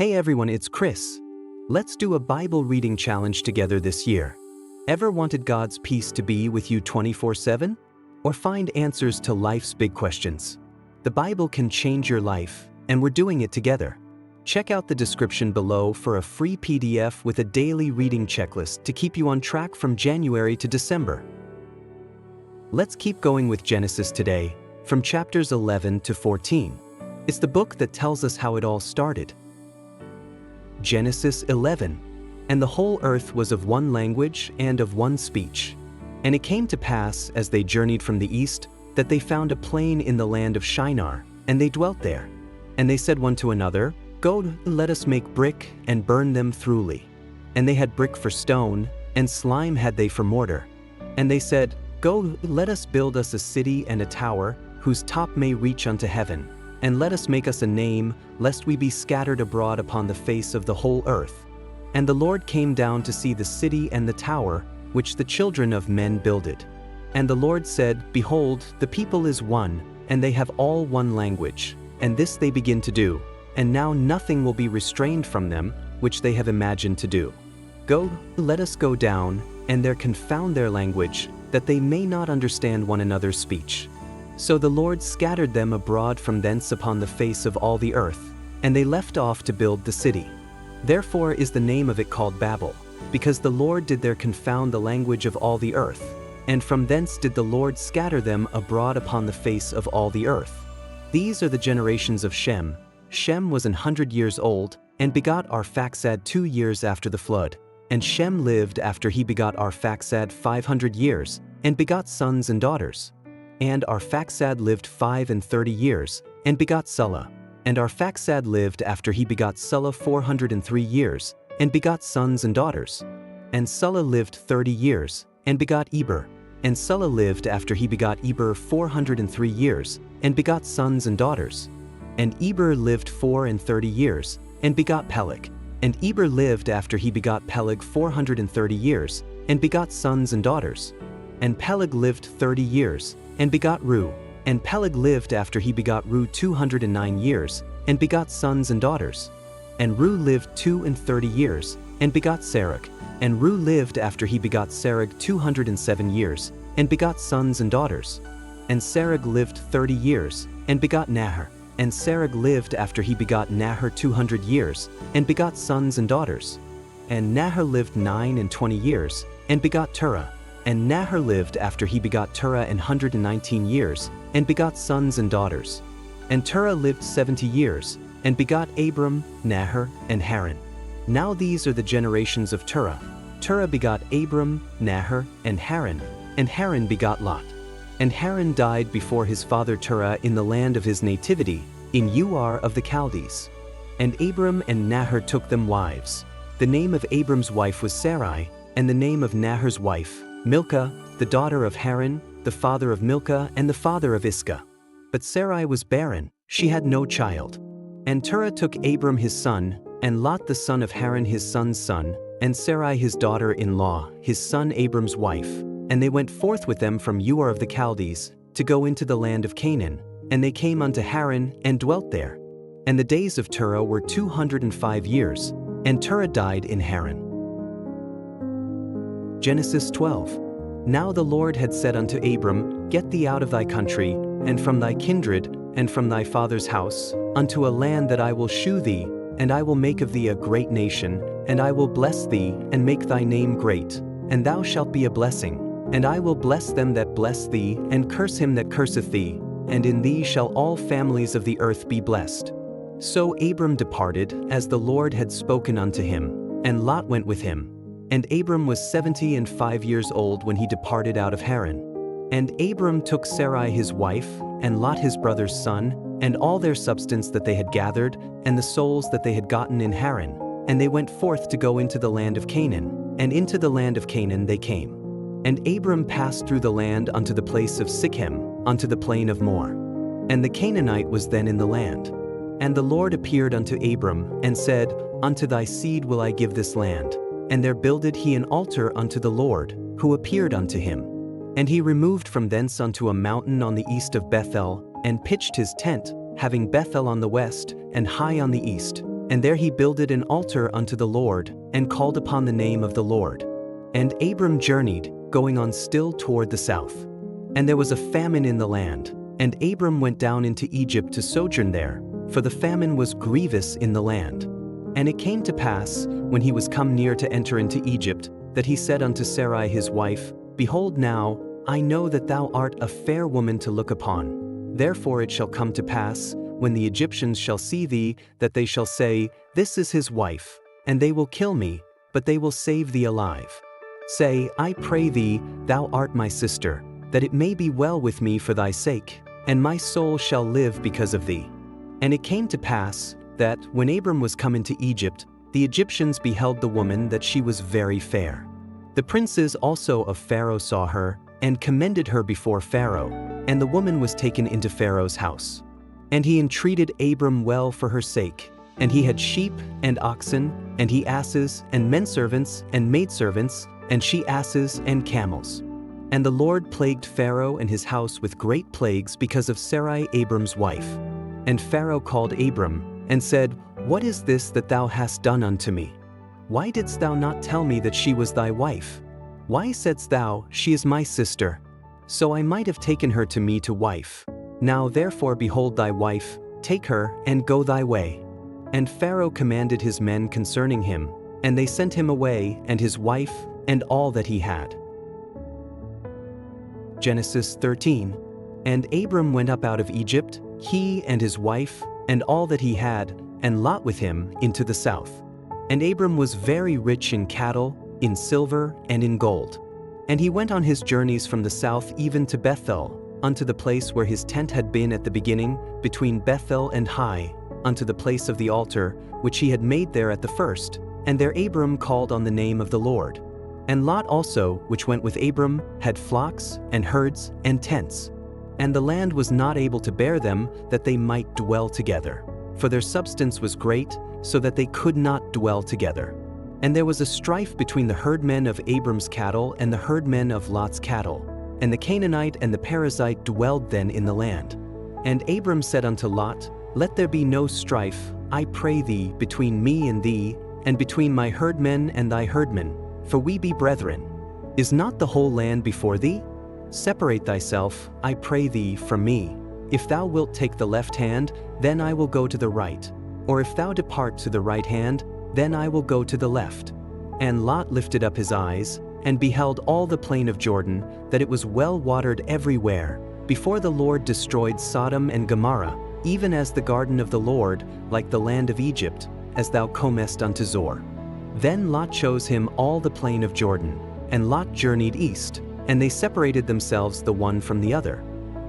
Hey everyone, it's Chris. Let's do a Bible reading challenge together this year. Ever wanted God's peace to be with you 24/7? Or find answers to life's big questions? The Bible can change your life, and we're doing it together. Check out the description below for a free PDF with a daily reading checklist to keep you on track from January to December. Let's keep going with Genesis today, from chapters 11 to 14. It's the book that tells us how it all started. Genesis 11. And the whole earth was of one language and of one speech. And it came to pass, as they journeyed from the east, that they found a plain in the land of Shinar, and they dwelt there. And they said one to another, Go, let us make brick, and burn them thoroughly. And they had brick for stone, and slime had they for mortar. And they said, Go, let us build us a city and a tower, whose top may reach unto heaven. And let us make us a name, lest we be scattered abroad upon the face of the whole earth. And the Lord came down to see the city and the tower, which the children of men builded. And the Lord said, Behold, the people is one, and they have all one language. And this they begin to do. And now nothing will be restrained from them, which they have imagined to do. Go, let us go down, and there confound their language, that they may not understand one another's speech. So the Lord scattered them abroad from thence upon the face of all the earth, and they left off to build the city. Therefore is the name of it called Babel, because the Lord did there confound the language of all the earth, and from thence did the Lord scatter them abroad upon the face of all the earth. These are the generations of Shem. Shem was 100 years old, and begot Arphaxad 2 years after the flood. And Shem lived after he begot Arphaxad 500 years, and begot sons and daughters. And Arphaxad lived 35 years, and begot Sulla. And Arphaxad lived after he begot Sulla 403 years, and begot sons and daughters. And Sulla lived 30 years, and begot Eber. And Sulla lived after he begot Eber 403 years, and begot sons and daughters. And Eber lived 34 years, and begot Peleg. And Eber lived after he begot Peleg 430 years, and begot sons and daughters. And Peleg lived 30 years, and begot Reu. And Peleg lived after he begot Reu 209 years, and begot sons and daughters. And Reu lived 32 years, and begot Serug. And Reu lived after he begot Serug 207 years, and begot sons and daughters. And Serug lived 30 years, and begot Nahor. And Serug lived after he begot Nahor 200 years, and begot sons and daughters. And Nahor lived 29 years, and begot Terah. And Nahor lived after he begot Terah 119 years, and begot sons and daughters. And Terah lived 70 years, and begot Abram, Nahor, and Haran. Now these are the generations of Terah. Terah begot Abram, Nahor, and Haran begot Lot. And Haran died before his father Terah in the land of his nativity, in Ur of the Chaldees. And Abram and Nahor took them wives. The name of Abram's wife was Sarai, and the name of Nahor's wife, Milcah, the daughter of Haran, the father of Milcah and the father of Iscah. But Sarai was barren, she had no child. And Terah took Abram his son, and Lot the son of Haran his son's son, and Sarai his daughter-in-law, his son Abram's wife. And they went forth with them from Ur of the Chaldees, to go into the land of Canaan. And they came unto Haran, and dwelt there. And the days of Terah were 205 years, and Terah died in Haran. Genesis 12. Now the Lord had said unto Abram, Get thee out of thy country, and from thy kindred, and from thy father's house, unto a land that I will shew thee, and I will make of thee a great nation, and I will bless thee, and make thy name great, and thou shalt be a blessing. And I will bless them that bless thee, and curse him that curseth thee, and in thee shall all families of the earth be blessed. So Abram departed, as the Lord had spoken unto him, and Lot went with him. And Abram was 75 years old when he departed out of Haran. And Abram took Sarai his wife, and Lot his brother's son, and all their substance that they had gathered, and the souls that they had gotten in Haran. And they went forth to go into the land of Canaan, and into the land of Canaan they came. And Abram passed through the land unto the place of Sichem, unto the plain of Moreh. And the Canaanite was then in the land. And the Lord appeared unto Abram, and said, Unto thy seed will I give this land. And there builded he an altar unto the Lord, who appeared unto him. And he removed from thence unto a mountain on the east of Bethel, and pitched his tent, having Bethel on the west, and Hai on the east, and there he builded an altar unto the Lord, and called upon the name of the Lord. And Abram journeyed, going on still toward the south. And there was a famine in the land, and Abram went down into Egypt to sojourn there, for the famine was grievous in the land. And it came to pass, when he was come near to enter into Egypt, that he said unto Sarai his wife, Behold now, I know that thou art a fair woman to look upon. Therefore it shall come to pass, when the Egyptians shall see thee, that they shall say, This is his wife, and they will kill me, but they will save thee alive. Say, I pray thee, thou art my sister, that it may be well with me for thy sake, and my soul shall live because of thee. And it came to pass, that, when Abram was come into Egypt, the Egyptians beheld the woman that she was very fair. The princes also of Pharaoh saw her, and commended her before Pharaoh, and the woman was taken into Pharaoh's house. And he entreated Abram well for her sake, and he had sheep and oxen, and he asses, and menservants, and maidservants, and she asses and camels. And the Lord plagued Pharaoh and his house with great plagues because of Sarai Abram's wife. And Pharaoh called Abram, and said, What is this that thou hast done unto me? Why didst thou not tell me that she was thy wife? Why saidst thou, She is my sister? So I might have taken her to me to wife. Now therefore behold thy wife, take her, and go thy way. And Pharaoh commanded his men concerning him, and they sent him away, and his wife, and all that he had. Genesis 13. And Abram went up out of Egypt, he and his wife, and all that he had, and Lot with him, into the south. And Abram was very rich in cattle, in silver, and in gold. And he went on his journeys from the south even to Bethel, unto the place where his tent had been at the beginning, between Bethel and Hai, unto the place of the altar, which he had made there at the first. And there Abram called on the name of the Lord. And Lot also, which went with Abram, had flocks, and herds, and tents. And the land was not able to bear them, that they might dwell together. For their substance was great, so that they could not dwell together. And there was a strife between the herdmen of Abram's cattle and the herdmen of Lot's cattle. And the Canaanite and the Perizzite dwelled then in the land. And Abram said unto Lot, Let there be no strife, I pray thee, between me and thee, and between my herdmen and thy herdmen, for we be brethren. Is not the whole land before thee? Separate thyself, I pray thee, from me. If thou wilt take the left hand, then I will go to the right. Or if thou depart to the right hand, then I will go to the left. And Lot lifted up his eyes, and beheld all the plain of Jordan, that it was well watered everywhere, before the Lord destroyed Sodom and Gomorrah, even as the garden of the Lord, like the land of Egypt, as thou comest unto Zor. Then Lot chose him all the plain of Jordan, and Lot journeyed east, and they separated themselves the one from the other.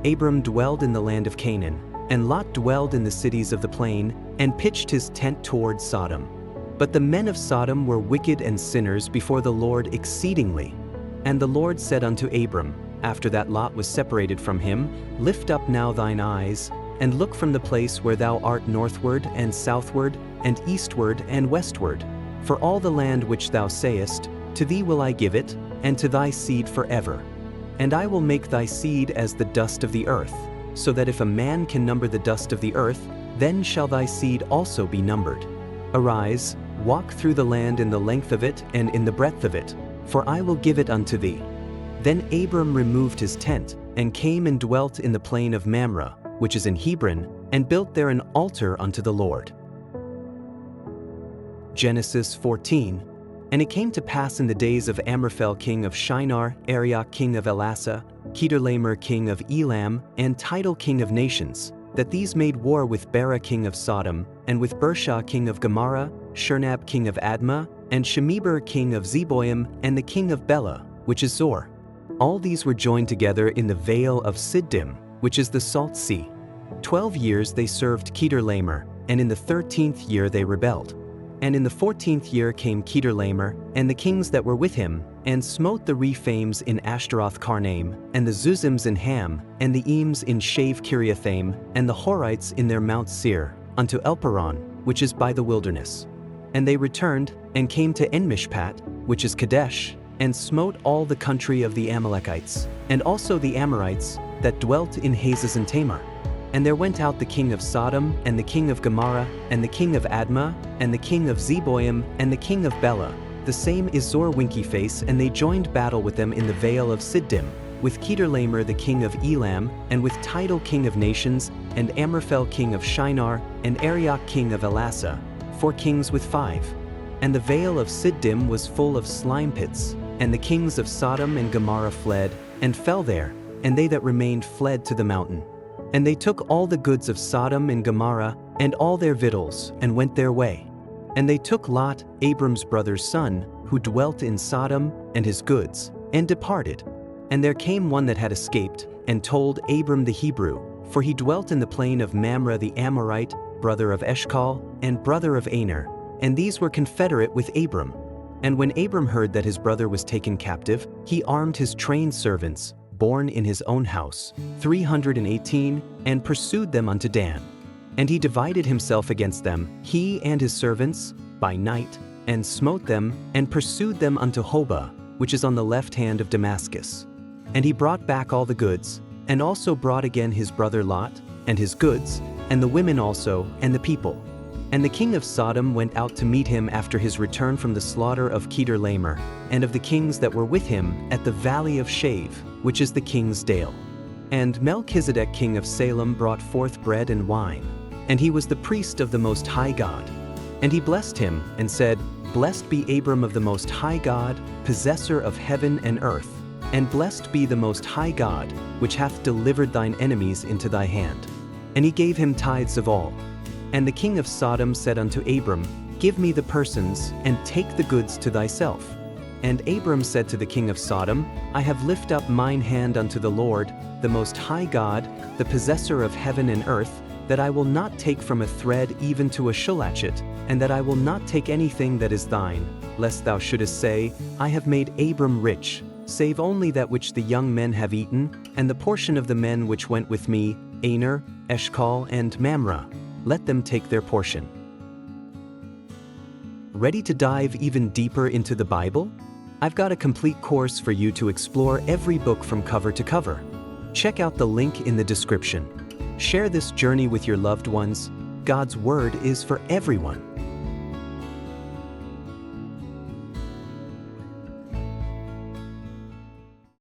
Abram dwelled in the land of Canaan, and Lot dwelled in the cities of the plain, and pitched his tent toward Sodom. But the men of Sodom were wicked and sinners before the Lord exceedingly. And the Lord said unto Abram, after that Lot was separated from him, Lift up now thine eyes, and look from the place where thou art northward, and southward, and eastward, and westward. For all the land which thou sayest, to thee will I give it, and to thy seed forever. And I will make thy seed as the dust of the earth, so that if a man can number the dust of the earth, then shall thy seed also be numbered. Arise, walk through the land in the length of it and in the breadth of it, for I will give it unto thee. Then Abram removed his tent, and came and dwelt in the plain of Mamre, which is in Hebron, and built there an altar unto the Lord. Genesis 14. And it came to pass in the days of Amraphel king of Shinar, Arioch king of Elasah, Kedorlaomer king of Elam, and Tidal king of nations, that these made war with Bera king of Sodom, and with Bersha king of Gomorrah, Shernab king of Admah, and Shemeber king of Zeboim, and the king of Bela, which is Zor. All these were joined together in the vale of Siddim, which is the salt sea. 12 years they served Kedorlaomer, and in the 13th year they rebelled. And in the 14th year came Kedorlaomer, and the kings that were with him, and smote the Rephaim in Ashtaroth Karnaim, and the Zuzims in Ham, and the Eames in Shave Kiriathaim, and the Horites in their Mount Seir, unto Elparon, which is by the wilderness. And they returned, and came to Enmishpat, which is Kadesh, and smote all the country of the Amalekites, and also the Amorites, that dwelt in Hazez and Tamar. And there went out the king of Sodom, and the king of Gomorrah, and the king of Admah, and the king of Zeboim, and the king of Bela, the same is Zor Winkyface, and they joined battle with them in the vale of Siddim, with Kedorlaomer the king of Elam, and with Tidal king of nations, and Amraphel king of Shinar, and Arioch king of Elasa, 4 kings with 5. And the vale of Siddim was full of slime pits, and the kings of Sodom and Gomorrah fled, and fell there, and they that remained fled to the mountain. And they took all the goods of Sodom and Gomorrah, and all their victuals, and went their way. And they took Lot, Abram's brother's son, who dwelt in Sodom, and his goods, and departed. And there came one that had escaped, and told Abram the Hebrew, for he dwelt in the plain of Mamre the Amorite, brother of Eshcol, and brother of Aner, and these were confederate with Abram. And when Abram heard that his brother was taken captive, he armed his trained servants, born in his own house, 318, and pursued them unto Dan. And he divided himself against them, he and his servants, by night, and smote them, and pursued them unto Hobah, which is on the left hand of Damascus. And he brought back all the goods, and also brought again his brother Lot, and his goods, and the women also, and the people. And the king of Sodom went out to meet him after his return from the slaughter of Kedorlaomer, and of the kings that were with him, at the valley of Shave, which is the king's dale. And Melchizedek king of Salem brought forth bread and wine, and he was the priest of the Most High God. And he blessed him, and said, Blessed be Abram of the Most High God, possessor of heaven and earth, and blessed be the Most High God, which hath delivered thine enemies into thy hand. And he gave him tithes of all. And the king of Sodom said unto Abram, Give me the persons, and take the goods to thyself. And Abram said to the king of Sodom, I have lift up mine hand unto the Lord, the Most High God, the possessor of heaven and earth, that I will not take from a thread even to a shulachet, and that I will not take anything that is thine, lest thou shouldest say, I have made Abram rich, save only that which the young men have eaten, and the portion of the men which went with me, Aner, Eshcol, and Mamre. Let them take their portion. Ready to dive even deeper into the Bible? I've got a complete course for you to explore every book from cover to cover. Check out the link in the description. Share this journey with your loved ones. God's Word is for everyone.